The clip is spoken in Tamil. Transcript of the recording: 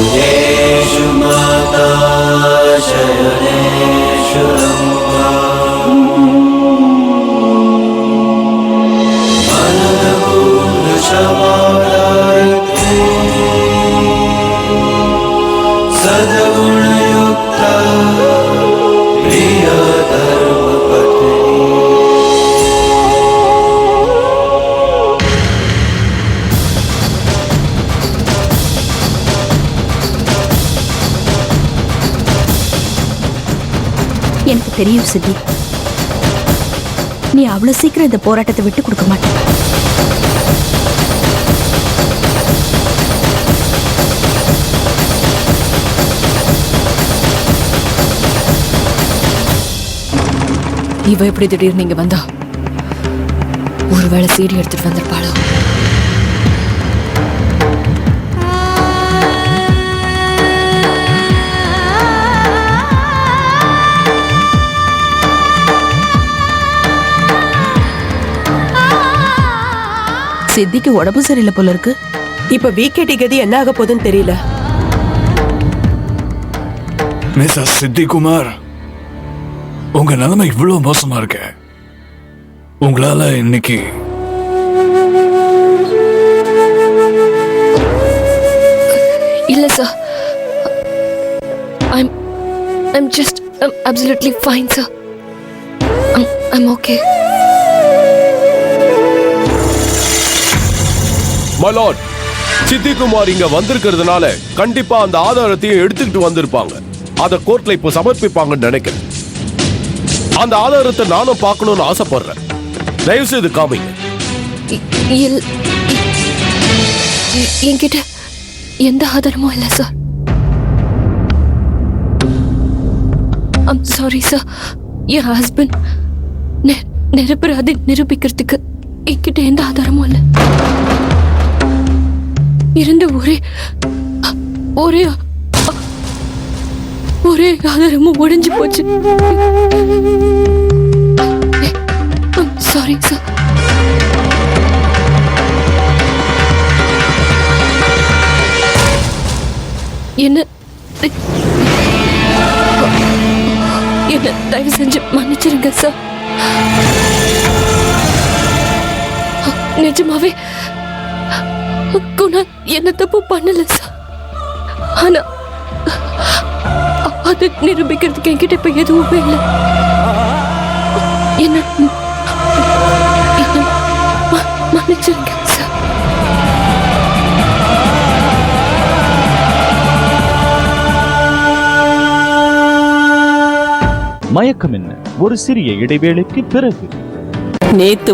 भुजेषु माता शयनेषु रम्भा मनोरमूलशमादायते सद्गुणयुक्ता प्रियधर्मपत्नी। எனக்கு தெரியும் சித்தி, நீ அவ்வளவு சீக்கிரம் இந்த போராட்டத்தை விட்டு கொடுக்க மாட்ட. இவ எப்படி திடீர்னு நீங்க வந்தா? ஒருவேளை சீடி எடுத்துட்டு வந்திருப்பாளோ? சித்திக்கு உடம்பு சரியில்லை போல இருக்கு. இப்ப விகேடி கதி என்ன ஆக போகுதுன்னு தெரியல. மிஸ்டர் சித்தி குமார், உங்க நிலைமை இவ்வளவு மோசமா இருக்கு. உங்களால இன்னைக்கு இல்ல sir, I'm absolutely fine sir. I'm okay. My lord, சித்தி குமார் இங்க வந்திருக்கிறதுனால கண்டிப்பா அந்த ஆதாரத்தையும் எடுத்துக்கிட்டு வந்திருப்பாங்க. அத கோர்ட்ல இப்போ சமர்ப்பிப்பாங்கன்னு நினைக்கிறேன். அந்த ஆதாரத்தை நானும் பார்க்கணும்னு ஆசைப்படுறேன். தயவு செய்து காமிங்க. என்கிட்ட எந்த ஆதாரமும் இல்ல sir. I'm sorry sir. N husband நிரபராதி நிரூபிக்கிறதுக்கு என்கிட்ட எந்த ஆதாரமும் இல்லை. இருந்த ஒரே ஆதாரமும் உடைஞ்சு போச்சு. Sorry sir. என்ன தயவு செஞ்சு மன்னிச்சிருங்க சார். நிஜமாவே குணா என்ன தப்பு பண்ணல சார். ஆனா அது நிரூபிக்கிறதுக்கு என்கிட்ட இப்ப எதுவுமே இல்லை. என்ன மன்னிச்சிருங்க சார். மயக்கம் என்ன? ஒரு சிறிய இடைவேளைக்கு பிறகு. நேத்து